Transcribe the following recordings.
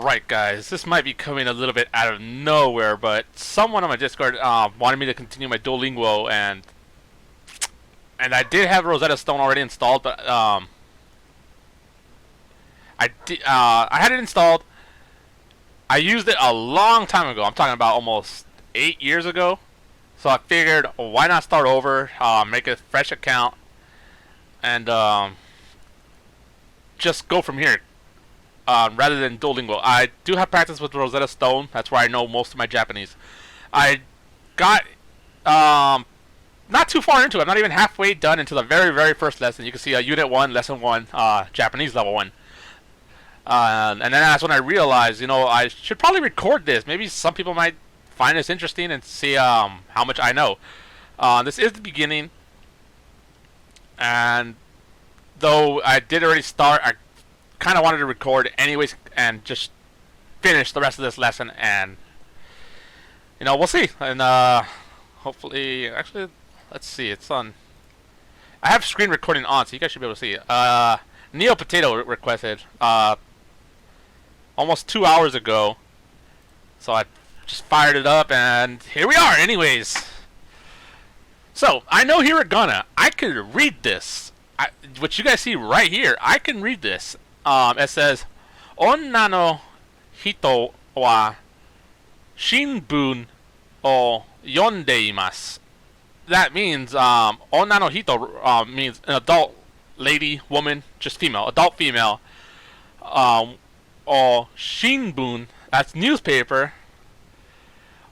Alright guys, this might be coming a little bit out of nowhere, but someone on my Discord wanted me to continue my Duolingo, and I did have Rosetta Stone already installed, but I had it installed. I used it a long time ago. I'm talking about almost 8 years ago. So I figured, why not start over, make a fresh account, and just go from here. Rather than Duolingo. I do have practice with Rosetta Stone. That's where I know most of my Japanese. I got not too far into it. I'm not even halfway done into the very first lesson. You can see Unit 1, Lesson 1, Japanese Level 1. And then that's when I realized, you know, I should probably record this. Maybe some people might find this interesting and see how much I know. This is the beginning. And though I did already start, I kind of wanted to record anyways and just finish the rest of this lesson, and you know, we'll see. And hopefully, actually, let's see, it's on. I have screen recording on, so you guys should be able to see it. Neo Potato requested almost 2 hours ago, so I just fired it up, and here we are. Anyways, so I know Hiragana. I could read this. What you guys see right here, I can read this. It says, "Onna no hito wa shinbun o yondeimasu." That means, "Onna no hito" means an adult lady, woman, just female, adult female. O shinbun, that's newspaper.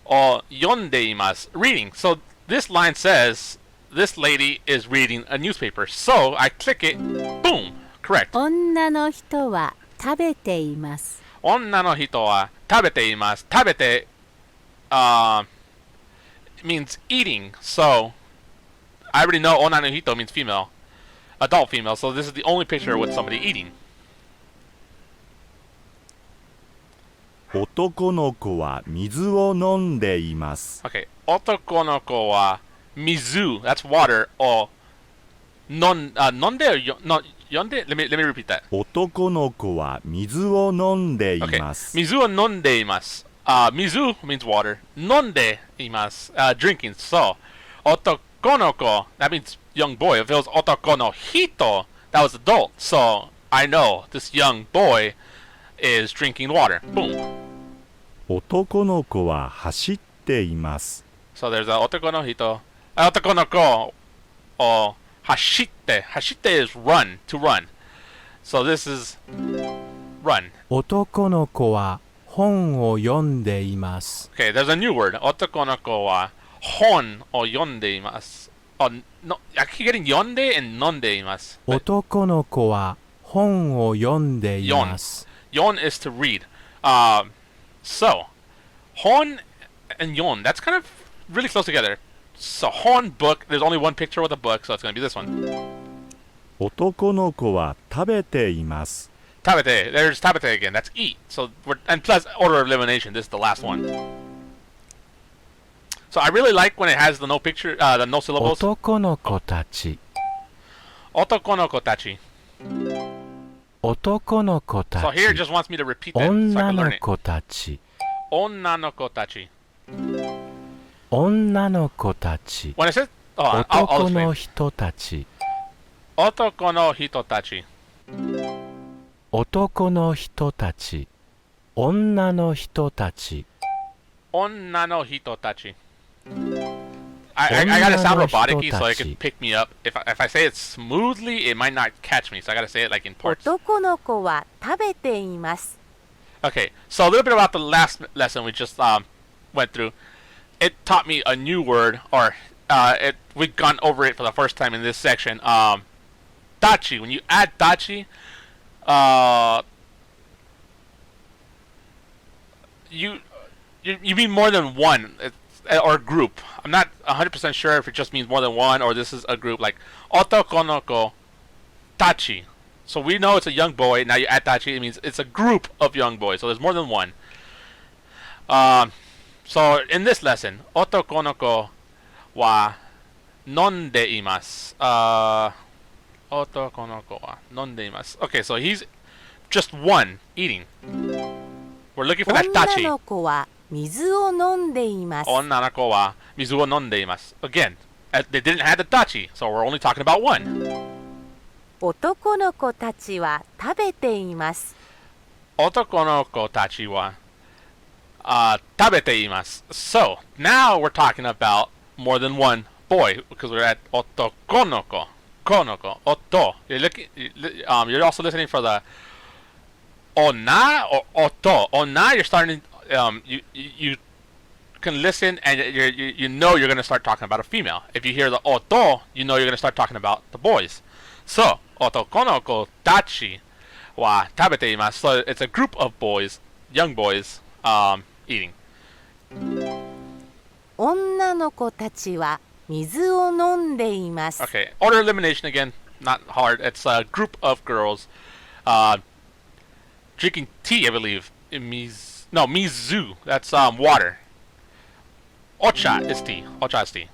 O yondeimasu, reading. So this line says this lady is reading a newspaper. So I click it, boom. Correct. 女の人は食べています。女の人は食べています。食べて means eating. So I already know 女の人 means female, adult female. So this is the only picture with somebody eating. 男の子は水を飲んでいます。 Okay. 男の子は水, that's water, or nonde or yonde? Let me repeat that. 男の子は水を飲んでいます。 Okay. 水を飲んでいます。水 means water. 飲んでいます。Drinking. So, 男の子, that means young boy. If it was 男の人, that was adult. So, I know this young boy is drinking water. Boom. 男の子は走っています。 So, there's a 男の人. 男の子 or hashite. Hashite is run, to run. So this is run. 男の子は本を読んでいます。 Okay, there's a new word. 男の子は本を読んでいます. Oh, no, I keep getting yonde and nondeいます. 男の子は本を読んでいます。 Yon is to read. So, hon and yon, that's kind of really close together. So, hon book, there's only one picture with a book, so it's going to be this one. 男の子は食べています。 Tabete, there's tabete again, that's eat. So, and plus order of elimination, this is the last one. So, I really like when it has the no picture, the no syllables. 男の子たち。 Otoko no kotachi. 男の子た So, here it ち。 just wants me to repeat that so I 女 can learn の it. 子たち。 Onna no kotachi. 女の子たち。 When it says, I'll 男 explain. の人たち。 Otoko no hitotachi. 男の人たち。女の人たち。 Onna no hitotachi. I gotta sound robotic-y so it can pick me up. If I say it smoothly, it might not catch me. So I gotta say it like in parts. 男の子は食べています。 Okay, so a little bit about the last lesson we just went through. It taught me a new word, or we've gone over it for the first time in this section. Dachi. When you add dachi, you mean more than one or group. I'm not 100% sure if it just means more than one or this is a group. Like otoko no ko tachi. So we know it's a young boy. Now you add tachi, it means it's a group of young boys. So there's more than one. So in this lesson, otoko no ko wa nonde imasu. Otoko no ko wa nonde imasu. Okay, so he's just one eating. We're looking for that 女 tachi. の子は水を飲んでいます。 Onnanako wa mizu wo nondeimasu. Again, they didn't have the tachi, so we're only talking about one. 男の子たちは食べています。 Otoko no ko tachi wa tabete imasu. So, now we're talking about more than one boy, because we're at otoko no ko. Konoko. Oto. You're also listening for the onna or oto. Onna, you're starting, you can listen and you know you're going to start talking about a female. If you hear the oto, you know you're going to start talking about the boys. So, otoko no ko tachi wa tabete imasu. So it's a group of boys, young boys, eating. 女の子たちは水を飲んでいます。 Okay, order elimination again, not hard. It's a group of girls drinking tea, I believe. Mizu. That's water. Ocha is tea. Ocha is tea.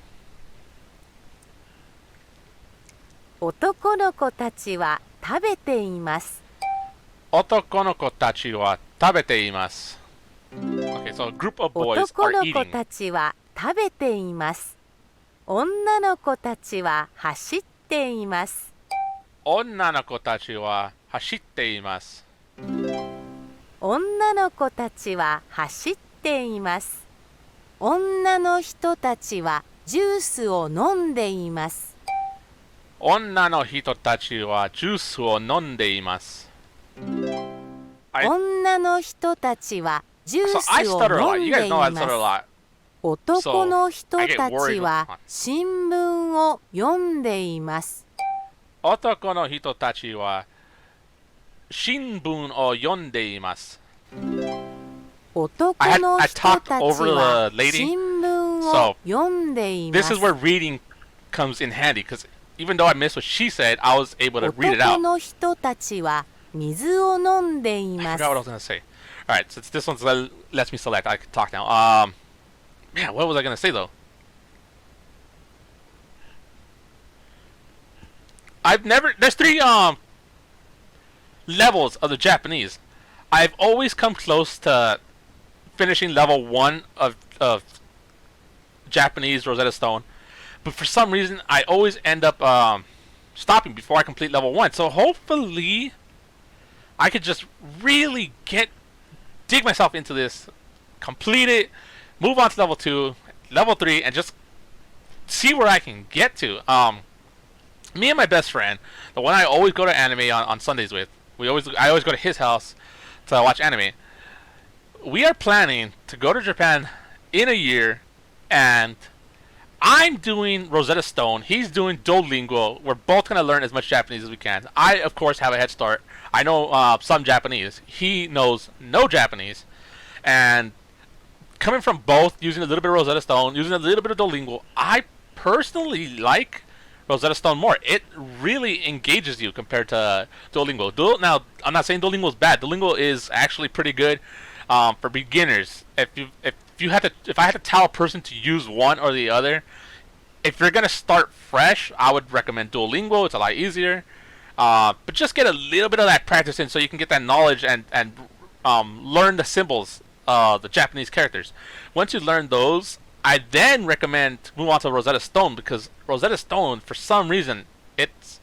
男の子たちは食べています。 Otoko no ko tachi wa tabete imasu. Okay, so a group of boys 男 are の子 eating. たちは食べています。女の子たちは走っています。 Onna no ko tachi wa hashitte imasu. 女の子たちは走っています。女の人たちはジュースを飲んでいます。 Onna no hito tachi wa juice wo nonde imasu. 女の人たちはジュー So I スを stutter a lot. 飲ん You で guys い know I ま stutter a す。 lot. 男の人 I get た worried ち with- は新聞を読んでいます。 Otoko no hito tachi wa shinbun o yonde imasu. 男 I の talked 人たち over は the lady. 新聞 So, を読んでいま This す。 is where reading comes in handy, because even though I missed what she said, I was able to read it 男 out. の人たちは水を飲んでい I ます。 forgot what I was gonna say. Alright, since this one lets me select, I can talk now. Man, what was I gonna say though? There's three levels of the Japanese. I've always come close to finishing level 1 of Japanese Rosetta Stone, but for some reason I always end up stopping before I complete level 1. So hopefully I could just really dig myself into this, complete it, move on to level 2, level 3, and just see where I can get to. Me and my best friend, the one I always go to anime on Sundays with, I always go to his house to watch anime. We are planning to go to Japan in a year, and I'm doing Rosetta Stone. He's doing Duolingo. We're both going to learn as much Japanese as we can. I, of course, have a head start. I know some Japanese. He knows no Japanese. And coming from both, using a little bit of Rosetta Stone, using a little bit of Duolingo, I personally like Rosetta Stone more. It really engages you compared to Duolingo. Now, I'm not saying Duolingo is bad. Duolingo is actually pretty good for beginners. If I had to tell a person to use one or the other, if you're gonna start fresh, I would recommend Duolingo. It's a lot easier, but just get a little bit of that practice in so you can get that knowledge and learn the symbols, the Japanese characters. Once you learn those, I then recommend move on to Rosetta Stone, because Rosetta Stone, for some reason, it's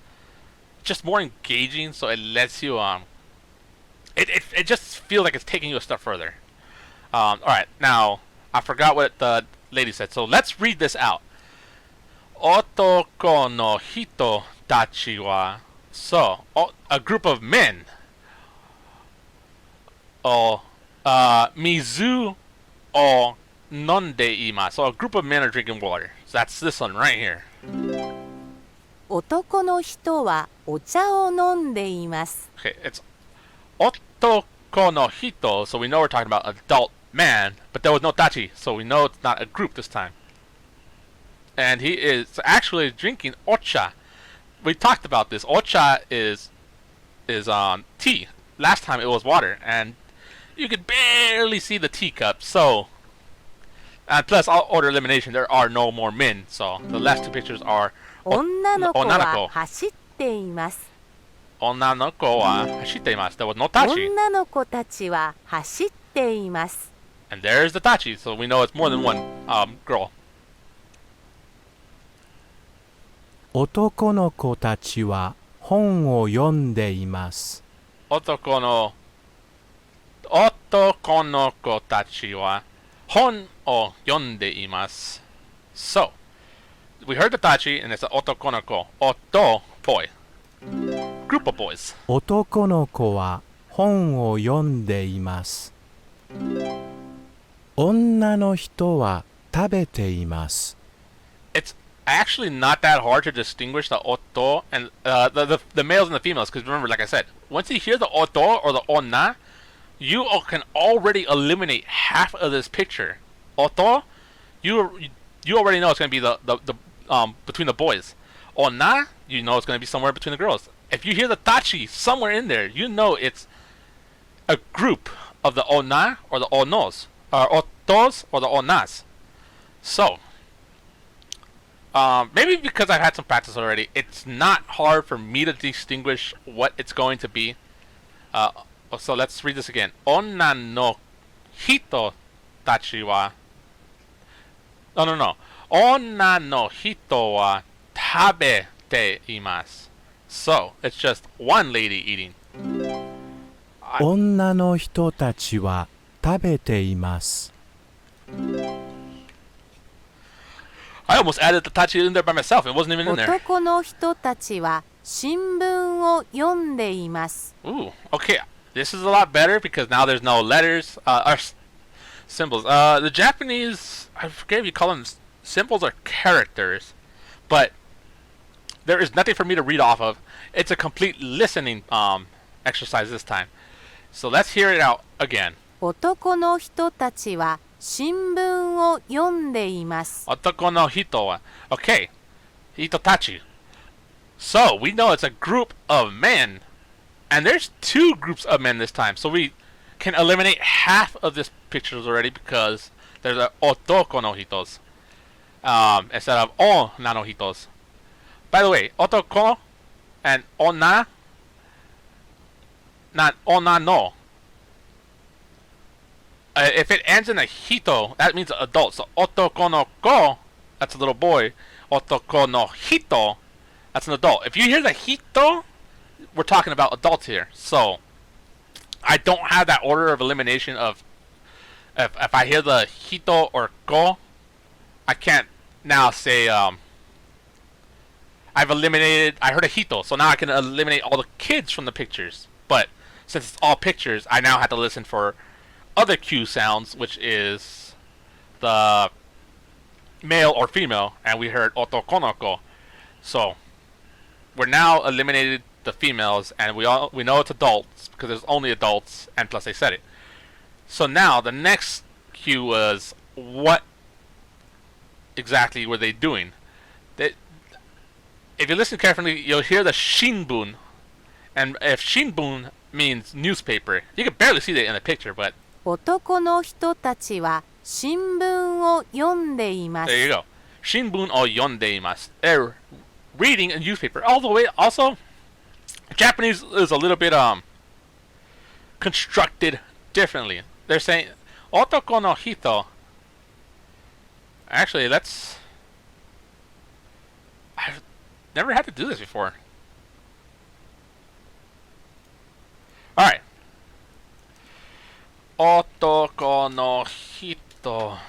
just more engaging. So it lets you it just feels like it's taking you a step further. All right, now I forgot what the lady said, so let's read this out. Otoko no hito tachi wa, so a group of men. Mizu o nonde ima. So a group of men are drinking water. So that's this one right here. 男の人はお茶を飲んでいます。 Okay, it's otoko no hito, so we know we're talking about adult man, but there was no tachi, so we know it's not a group this time. And he is actually drinking ocha. We talked about this. Ocha is tea. Last time it was water, and you could barely see the teacup. So, and plus, all order elimination, there are no more men. So the last two pictures are 女の子は onanoko. 走っています。 Onanoko wa hashite imasu. There was no tachi. 女の子たちは走ってっています。 And there's the tachi, so we know it's more than one girl. 男の子たちは本を読んでいます。男の子たちは本を読んでいます. So, we heard the tachi, and it's an otokonoko, oto boy, group of boys. 男の子は本を読んでいます。女の人は食べています。 It's actually not that hard to distinguish the oto and the males and the females, because remember, like I said, once you hear the oto or the onna, you can already eliminate half of this picture. Oto, you already know it's going to be the between the boys. Onna, you know it's going to be somewhere between the girls. If you hear the tachi somewhere in there, you know it's a group of the onna or the onos, or otos or the onnas. So, maybe because I've had some practice already, it's not hard for me to distinguish what it's going to be. So let's read this again. Onna no hito tachi wa... No. Onna no hito wa tabete imasu. So, it's just one lady eating. 女の人たちは食べています。 I almost added the tachi in there by myself. It wasn't even in there. 男の人たちは新聞を読んでいます。 Ooh, okay. This is a lot better because now there's no letters or symbols. The Japanese, I forget if you call them symbols or characters, but there is nothing for me to read off of. It's a complete listening exercise this time. So let's hear it out again. 男の人たちは新聞を読んでいます。 Otoko no hito wa. Okay. Hitotachi. So, we know it's a group of men. And there's two groups of men this time. So we can eliminate half of this pictures already because there's a otoko no hitos. Instead of onna no hitos. By the way, otoko and onna, not onna no. If it ends in a hito, that means adult. So otoko no ko, that's a little boy. Otoko no hito, that's an adult. If you hear the hito, we're talking about adults here. So I don't have that order of elimination of if I hear the hito or ko, I can't now say I've eliminated, I heard a hito, so now I can eliminate all the kids from the pictures. But since it's all pictures, I now have to listen for other Q sounds, which is the male or female, and we heard otokonoko. So we're now eliminated the females, and we know it's adults because there's only adults, and plus they said it. So now the next Q was what exactly were they doing? If you listen carefully, you'll hear the shinbun, and if shinbun means newspaper, you can barely see that in the picture, but 男の人たちは新聞を読んでいます。 there you go. Shinbun o yondeimasu. They're reading a newspaper. All the way. Also, Japanese is a little bit constructed differently. They're saying otoko no hito. Actually, I've never had to do this before. All right. Otoko no hito.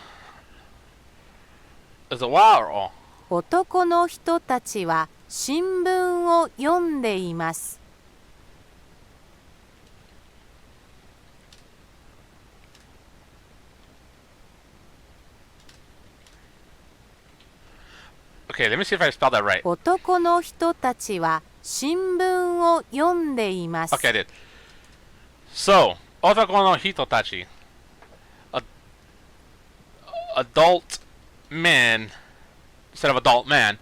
Is it wa or o? 男の人たちは新聞を読んでいます。 Okay, let me see if I spelled that right. 男の人たちは新聞を読んでいます。 Okay, I did. So, otoko no hito tachi. Adult men instead of adult man.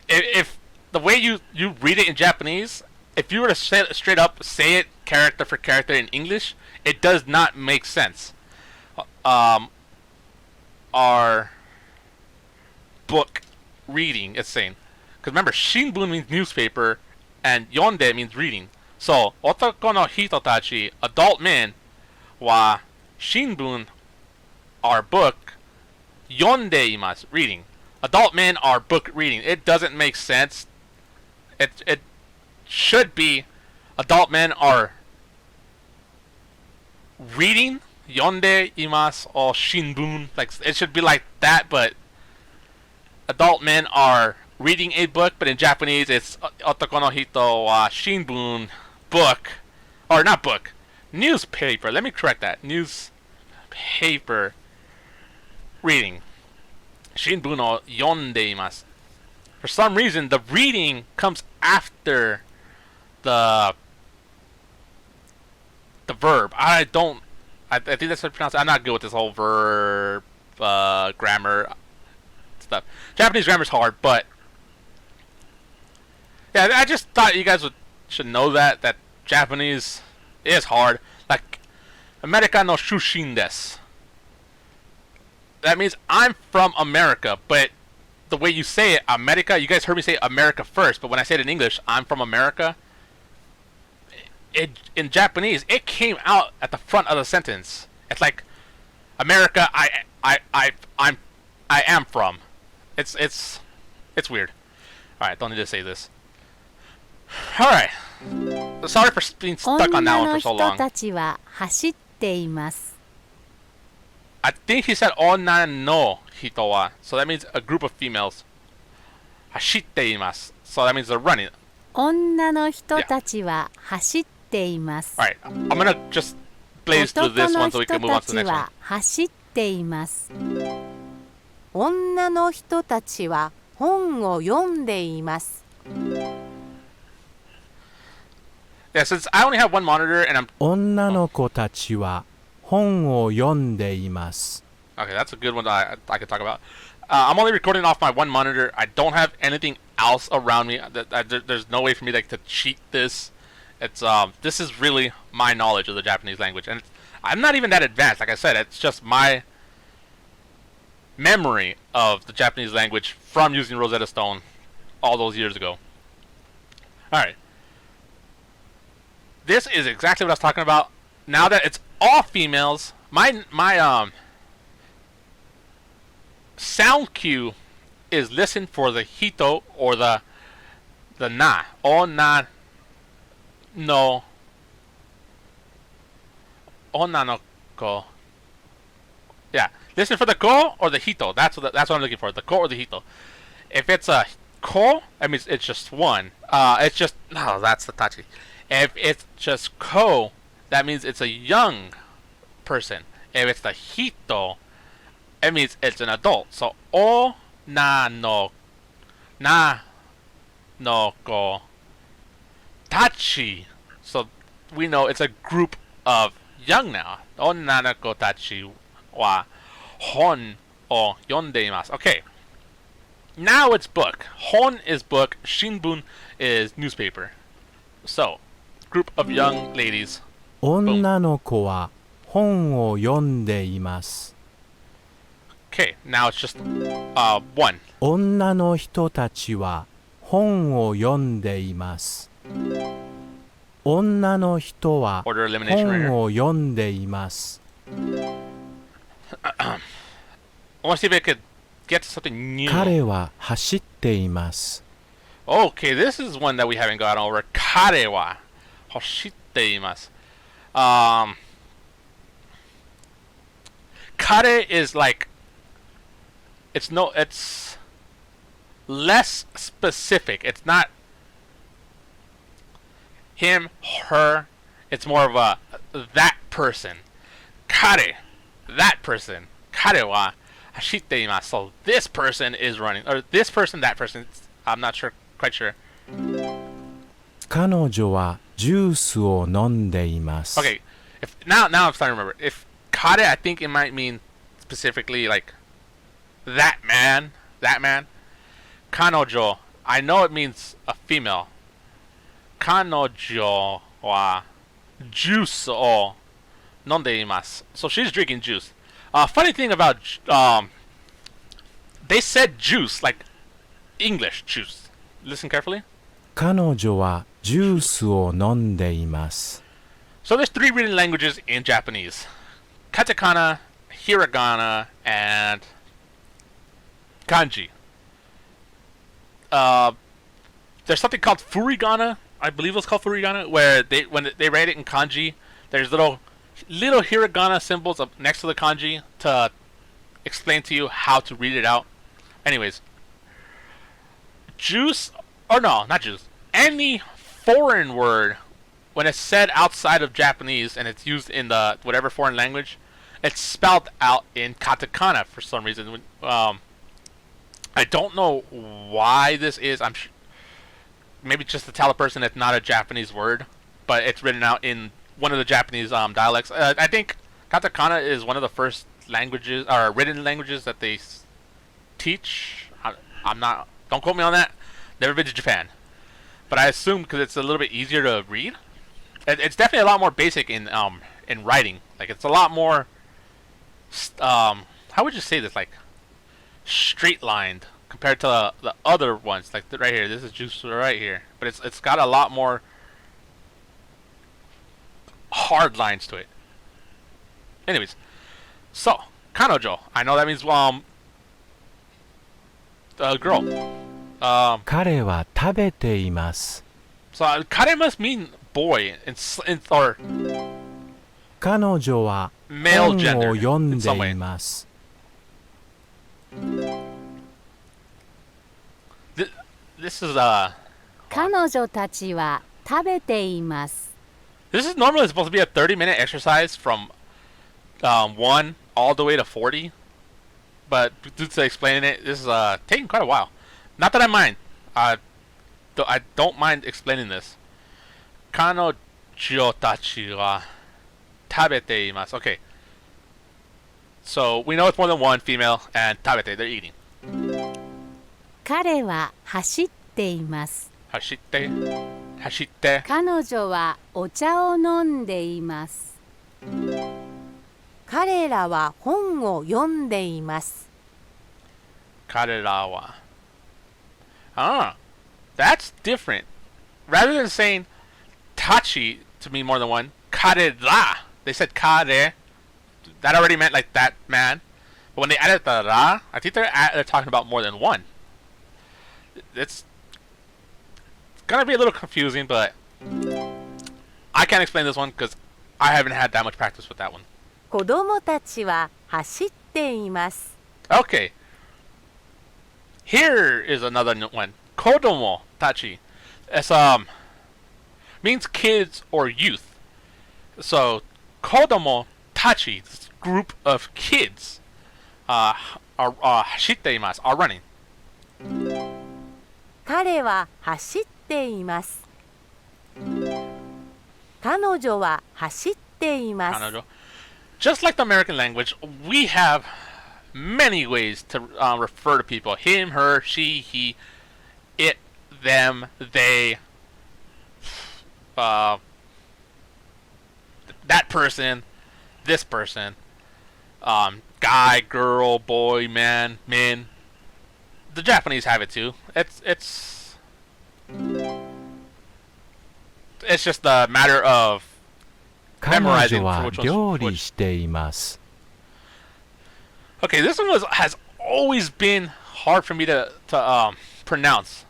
If the way you read it in Japanese, if you were to straight up say it character for character in English, it does not make sense. Our book reading, it's saying, because remember, shinbun means newspaper and yonde means reading. So otoko no hito tachi, adult men, wa shinbun are book yondeimasu reading. Adult men are book reading. It doesn't make sense. It should be adult men are reading yondeimasu or shinbun. Like it should be like that, but adult men are reading a book, but in Japanese it's otoko no hito wa shinbun book, or not book, newspaper. Let me correct that. Newspaper reading. Shinbun o yondeimasu. For some reason, the reading comes after the verb. I think that's how to pronounce it. I'm not good with this whole verb grammar stuff. Japanese grammar is hard, but yeah, I just thought you guys should know that Japanese is hard. Like America no shushin desu. That means I'm from America, but the way you say it, America, you guys heard me say America first, but when I say it in English, I'm from America. In Japanese, it came out at the front of the sentence. It's like America, I am from. It's weird. All right, don't need to say this. All right. Sorry for being stuck on that one for so 女の long. 人たちは走っています。 I think he said onna no hito wa, so that means a group of females. Hashite imasu, so that means they're running. 女の人たちは走っています。 Alright, I'm gonna just blaze through 男 this の one so we 人 can move た on to the ち next one. は走っています。女の人たちは本を読んでいます。 Yeah, since I only have one monitor and I'm... 女の子たちは本を読んでいます。 Okay, that's a good one that I could talk about. I'm only recording off my one monitor. I don't have anything else around me. There's no way for me to cheat this. It's this is really my knowledge of the Japanese language, and I'm not even that advanced. Like I said, it's just my memory of the Japanese language from using Rosetta Stone all those years ago. All right, this is exactly what I was talking about. Now that it's all females, my sound cue is listen for the hito or the na. O na no. Onna no ko. Yeah, listen for the ko or the hito. That's what I'm looking for. The ko or the hito. If it's a ko, that means it's just one. It's just no. That's the tachi. If it's just ko, that means it's a young person. If it's the hito, it means it's an adult. So o na no ko tachi. So we know it's a group of young now. Onna no ko tachi wa hon o yondeimasu. Okay. Now it's book. Hon is book. Shinbun is newspaper. So, group of young ladies. 女の子は本を読んでいます。 Okay, now it's just one. 女の人たちは本を読んでいます。女の人は Order elimination right here. 本を読んでいます。 I want to see if I could get to something new. 彼は走っています。 Okay, this is one that we haven't gone over. Kare wa hoshite imasu. Kare is like it's less specific. It's not him, her. It's more of a that person. Kare, that person. Kare wa hashite imasu. So this person is running, or this person, that person. I'm not quite sure. 彼女はジュースを飲んでいます。 Okay, now I'm starting to remember. If kare, I think it might mean specifically like that man. Kanojo, I know it means a female. Kanojo wa juice o nondeimasu. So she's drinking juice. Funny thing about they said juice like English juice. Listen carefully. 彼女はジュースを飲んでいます。So there's 3 written languages in Japanese. Katakana, Hiragana, and kanji. There's something called furigana, I believe it's called furigana, where when they write it in kanji, there's little hiragana symbols up next to the kanji to explain to you how to read it out. Anyways, not juice. Any foreign word, when it's said outside of Japanese and it's used in the whatever foreign language, it's spelled out in katakana for some reason. I don't know why this is. Maybe just to tell a person it's not a Japanese word, but it's written out in one of the Japanese dialects. I think katakana is one of the first languages or written languages that they teach. I'm not. Don't quote me on that. Never been to Japan, but I assume because it's a little bit easier to read. It's definitely a lot more basic in writing. Like it's a lot more. How would you say this? Like straight lined compared to the other ones. Like right here, this is juice right here, but it's got a lot more hard lines to it. Anyways, so kanojo. I know that means girl. 彼は食べています。 So kare must mean boy or 彼女は male 本 gender を読ん in some で way. います。 This is 彼女たちは食べています。 this is normally supposed to be a 30-minute exercise from 1 all the way to 40, but due to explaining it, this is taking quite a while. Not that I mind. I don't mind explaining this. 彼女たちは食べています。 Okay. So we know it's more than one female and 食べて they're eating. 彼は走っています。走って。彼女はお茶を飲んでいます。彼らは本を読んでいます。彼らは that's different. Rather than saying tachi to mean more than one, karera. They said kare. That already meant like that man. But when they added the ra, I think they're talking about more than one. It's gonna be a little confusing, but I can't explain this one because I haven't had that much practice with that one. 子供たちは走っています。 Okay. Here is another one. Kodomo tachi. It's means kids or youth. So kodomo tachi, this group of kids, are hashiteimasu, are running. 彼は走っています。彼女は走っています。 Kanojo. Just like the American language, we have many ways to refer to people. Him, her, she, he, it, them, they, that person, this person, guy, girl, boy, man, min. The Japanese have it too. It's just a matter of 彼 memorizing 女は which one's 料理 which. しています。 Okay, this one has always been hard for me to pronounce.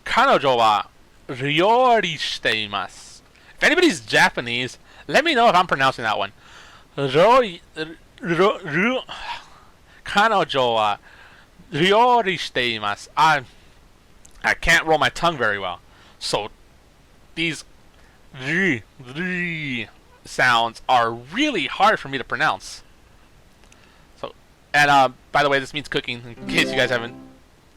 彼女は料理しています. If anybody's Japanese, let me know if I'm pronouncing that one. 彼女は料理しています. I can't roll my tongue very well. So these sounds are really hard for me to pronounce. So, and by the way, this means cooking, in case you guys haven't.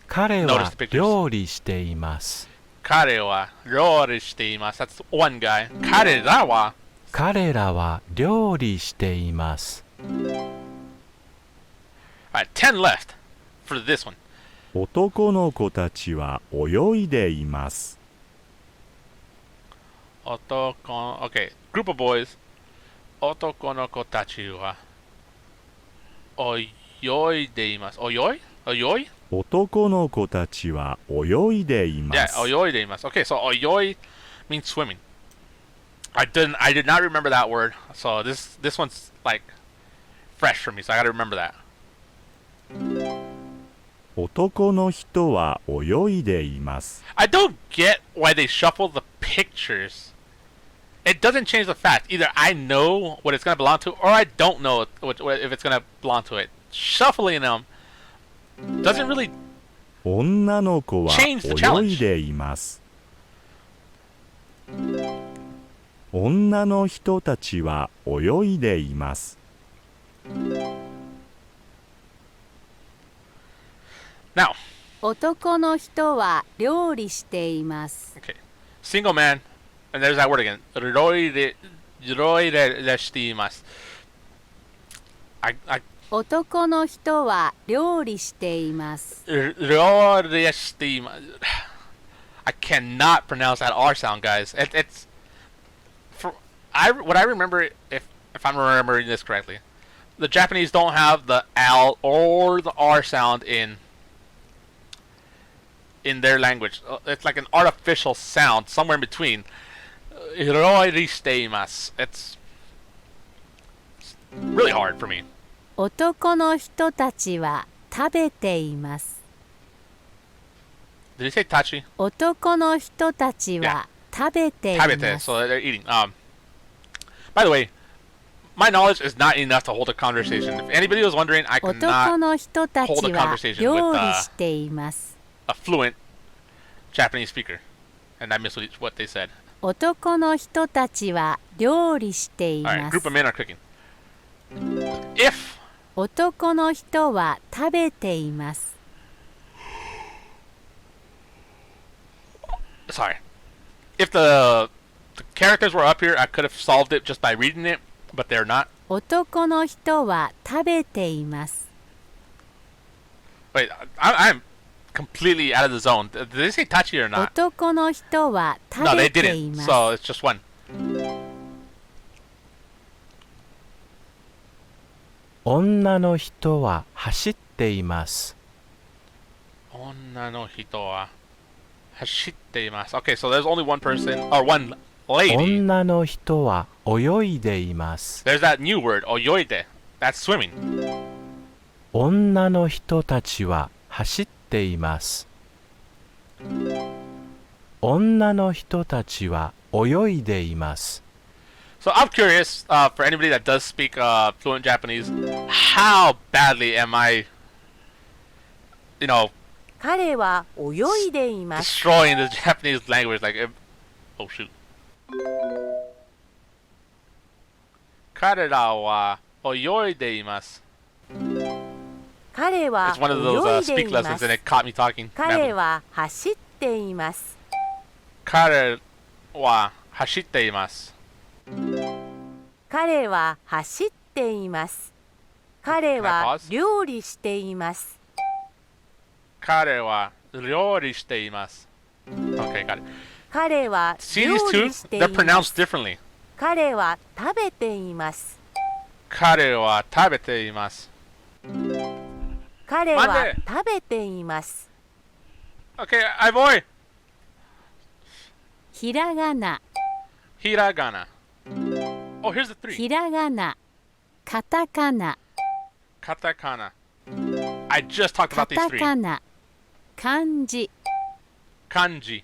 彼 Notice は the pictures. 料理しています。彼は料理しています. That's one guy. 彼らは彼らは料理しています。 Alright, 10 left for this one. 男の子たちは泳いでいます。 Okay, group of boys. 男の子たちは泳いでいます. 泳い? 男の子たちは泳いでいます。 Yeah, 泳いでいます. Okay, so 泳い means swimming. I did not remember that word. So this one's like fresh for me. So I gotta remember that. 男の人は泳いでいます。 I don't get why they shuffle the pictures. It doesn't change the fact. Either I know what it's gonna belong to, or I don't know if it's gonna belong to it. Shuffling them doesn't really 女の子は change the 泳 challenge. いでいます。女の人たちは泳いでいます。 Now, 男の人は料理しています。 okay, single man, and there's that word again. しています. I 男の人は料理しています。 しています. I cannot pronounce that R sound, guys. It's what I remember, if I'm remembering this correctly, the Japanese don't have the L or the R sound in their language. It's like an artificial sound somewhere in between. It's really hard for me. 男の人たちは食べています。 Did he say tachi? 男の人たちは食べています。 Tabete, so they're eating. By the way, my knowledge is not enough to hold a conversation. If anybody was wondering, I 男 cannot の人たち hold a は conversation 料 with 理しています。 a fluent Japanese speaker. And I missed what they said. 男の人たちは料理してい Alright, ま group す。 of men are cooking. If 男の人は食べています。 sorry. If the characters were up here, I could have solved it just by reading it, but they're not. 男の人は食べています。 Wait, I'm completely out of the zone. Did they say tachi or not? 男の人は No, 食 they べてい didn't. ます。 So it's just one. 女の人は走っています。 Onna no hito wa hashitteimasu. Okay, so there's only one person, or one lady. 女の人は泳いでいます。 There's that new word, oyoide. That's swimming. 女の人たちは走っています。女の人たちは泳いでいます。 So I'm curious, for anybody that does speak fluent Japanese, how badly am I, you know, 彼は泳いでいます。 destroying the Japanese language? Like, oh shoot. 彼らは泳いでいます。彼は It's one of those 泳いで speak いま lessons, す and。it caught me talking. 彼は走っています。彼は走っています。彼は走っています。彼 Can I は pause? 料理しています。彼は料理しています。Okay, got it. 彼は See 料 these two? 理してい They're ま pronounced す。 differently. 彼は食べています。彼は食べています。彼は待て食べています。 Okay, I boy. ひらがな、 Hiragana. Oh, here's the three. ひらがな、カタカナ、 Katakana. I just talked カ about these タ three. カナ、漢字、 Kanji.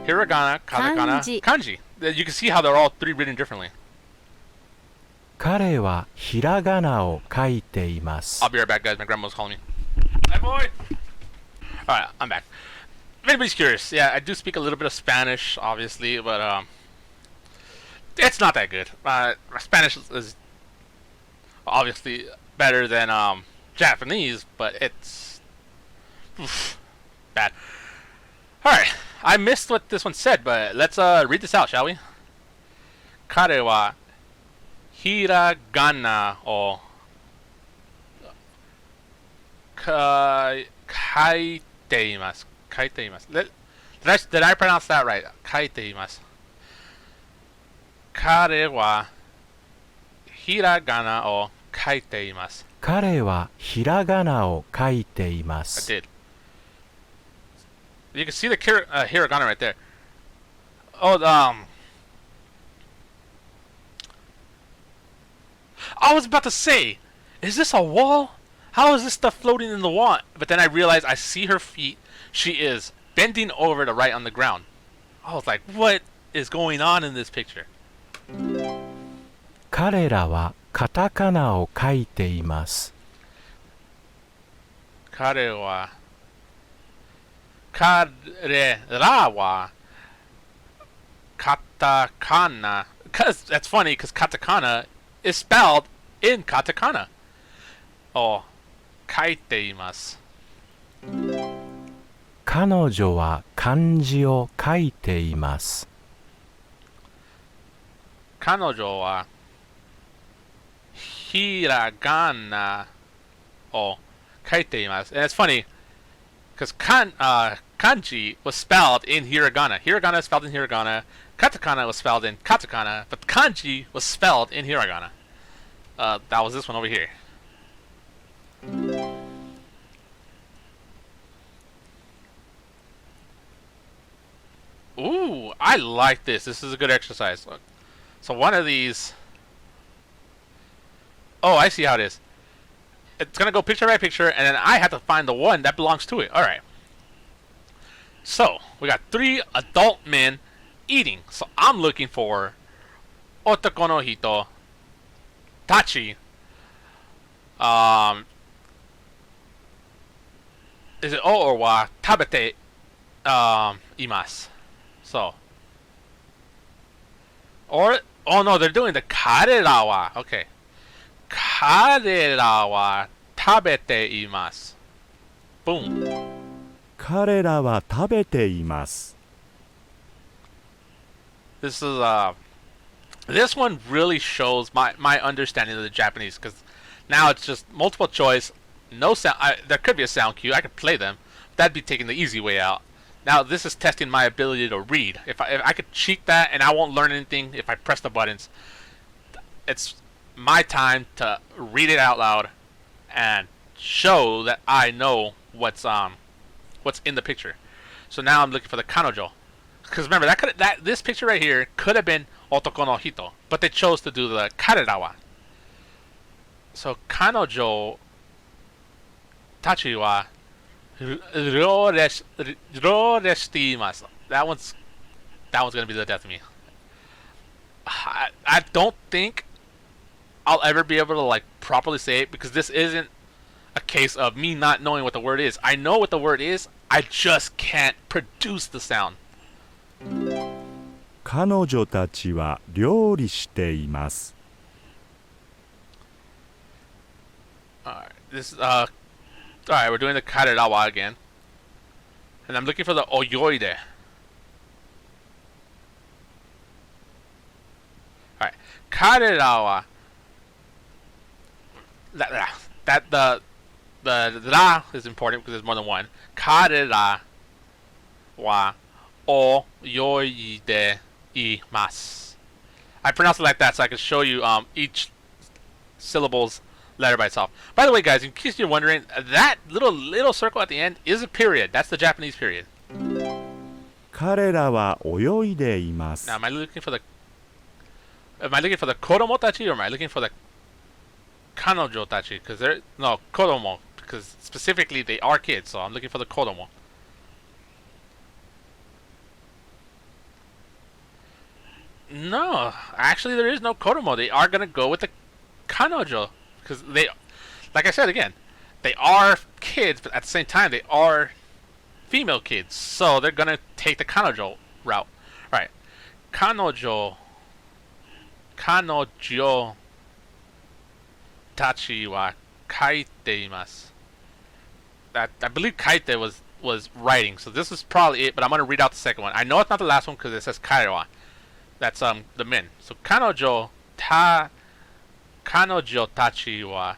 Hiragana, katakana, Kanji. kanji. You can see how they're all three written differently. 彼はひらがなを書いています。 I'll be right back, guys. My grandma's calling me. Hi, boy. Alright, I'm back. If anybody's curious, yeah, I do speak a little bit of Spanish, obviously, but it's not that good. My Spanish is obviously better than Japanese, but it's bad. Alright, I missed what this one said, but let's read this out, shall we? Kare wa hiragana o kaite imasu. Kaite imasu. Did I pronounce that right? Kaite imasu. Kare wa hiragana o kaite imasu. 彼はひらがなを書いていま I す。 did. You can see the hiragana right there. Oh, I was about to say, is this a wall? How is this stuff floating in the wall? But then I realized I see her feet. She is bending over to write on the ground. I was like, what is going on in this picture? 彼らはカタカナを書いています。彼らはカタカナ. Cause that's funny, because katakana is spelled in katakana. Oh, 書いています。彼女は漢字を書いています。彼女はひらがなを書いています。And it's funny, because kanji was spelled in hiragana. Hiragana is spelled in hiragana. Katakana was spelled in katakana, but kanji was spelled in hiragana. That was this one over here. Ooh, I like this. This is a good exercise. Look. So one of these... Oh, I see how it is. It's going to go picture by picture, and then I have to find the one that belongs to it. Alright. So, we got 3 adult men eating. So I'm looking for otoko no hito, tachi. Is it o or wa tabete imasu? So, or oh no, they're doing the karera wa. Okay, karera wa tabete imasu. Boom. 彼らは食べています。 This is this one really shows my understanding of the Japanese, because now it's just multiple choice, no sound. There could be a sound cue. I could play them. That'd be taking the easy way out. Now this is testing my ability to read. If I could cheat that and I won't learn anything if I press the buttons. It's my time to read it out loud and show that I know what's in the picture. So now I'm looking for the kanojo. Because remember, this picture right here could have been otoko no hito, but they chose to do the karera wa. So kanojo tachi wa ryoreshite imasu. That one's gonna be the death of me. I don't think I'll ever be able to like properly say it, because this isn't a case of me not knowing what the word is. I know what the word is, I just can't produce the sound. 彼女たちは料理しています。 Alright, this alright, we're doing the karerawa again. And I'm looking for the oyoide. Alright, karerawa. The ra is important because there's more than one. Karera wa oyoide imasu. I pronounce it like that so I can show you each syllable's letter by itself. By the way, guys, in case you're wondering, that little circle at the end is a period. That's the Japanese period. 彼らは泳いでいます。 Now, am I looking for the kodomo tachi, or am I looking for the kanojo tachi? Because no, kodomo, because specifically they are kids, so I'm looking for the kodomo. No, actually there is no kodomo. They are gonna go with the kanojo, because they, like I said again, they are kids, but at the same time they are female kids, so they're gonna take the kanojo route. Right, kanojo tachi wa kaite imasu. That, I believe kaite was writing, so this is probably it, but I'm gonna read out the second one. I know it's not the last one because it says kaiwa. That's the men. So kanojo tachi wa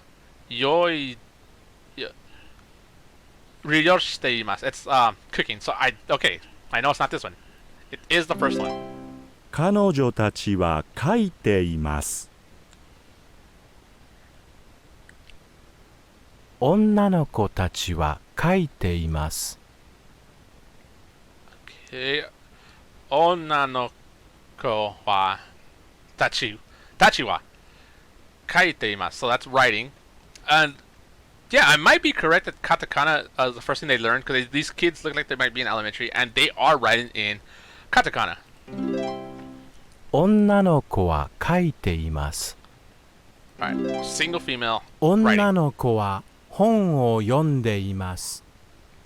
ryoshite imasu. It's cooking. So I know it's not this one. It is the first one. 彼女たちは書いています。女の子たちは書いています。Okay. 女の子はtachi wa kaiteimasu. So that's writing. And yeah, I might be correct that katakana is the first thing they learned because these kids look like they might be in elementary and they are writing in katakana. 女の子は書いています。 Alright, single female 女 writing. の子は本を読んでいます。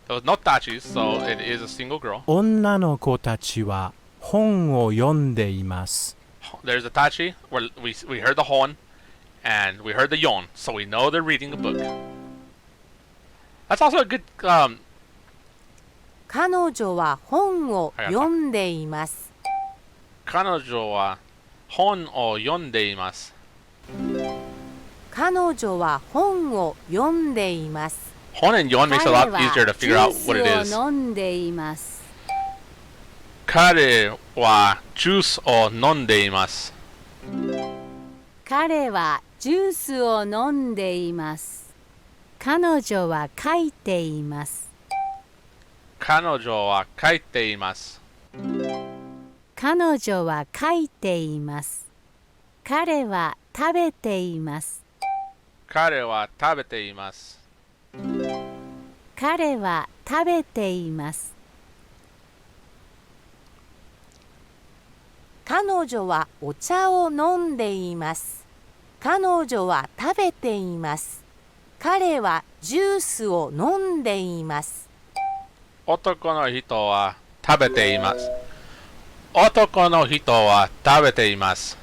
There was no tachis, so it is a single girl. 女の子たちは本を読んでいます。 There's a tachi where we heard the hon and we heard the yon, so we know they're reading a book. That's also a good 彼女は本を読んでいます。彼女は本を読んでいます。彼女は本を読んでいます。 Hon and yon makes it a lot easier to figure out what it is. 飲んでいます。彼はジュースを飲んでいます。彼はジュースを飲んでいます。彼女は書いています。彼女は書いています。彼女は書いています。彼は食べています。彼は食べています。彼は食べています。彼女はお茶を飲んでいます。彼女は食べています。彼はジュースを飲んでいます。男の人は食べています。男の人は食べています。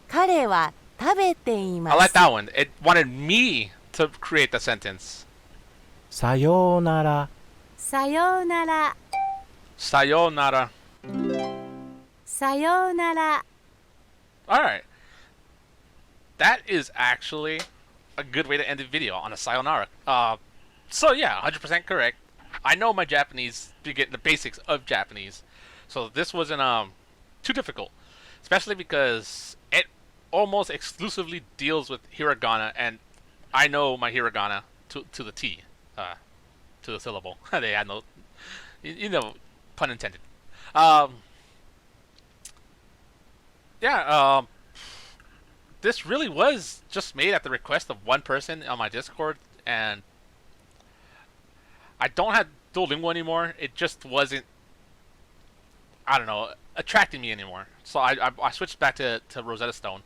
彼は食べていま I す。 like that one. It wanted me to create the sentence. さようなら。さようなら。さよなら。さようなら。Alright. That is actually a good way to end the video on a sayonara. So yeah, 100% correct. I know my Japanese, you get the basics of Japanese. So this wasn't too difficult. Especially because it almost exclusively deals with hiragana, and I know my hiragana to the T, to the syllable. They had no, you know, pun intended. Yeah, this really was just made at the request of one person on my Discord, and I don't have Duolingo anymore. It just wasn't, I don't know, attracting me anymore. So I switched back to Rosetta Stone.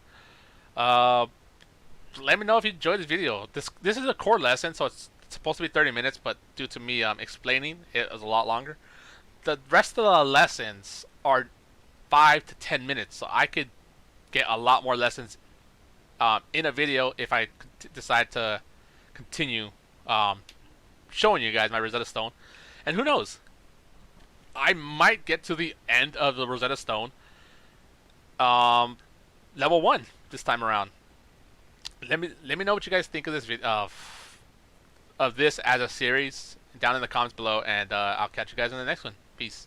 Let me know if you enjoyed this video. This is a core lesson, so it's supposed to be 30 minutes, but due to me explaining, it was a lot longer. The rest of the lessons are 5 to 10 minutes, so I could get a lot more lessons in a video if I decide to continue showing you guys my Rosetta Stone. And who knows, I might get to the end of the Rosetta Stone level 1 this time around. Let me know what you guys think of this video, of this as a series down in the comments below, and I'll catch you guys in the next one. Peace.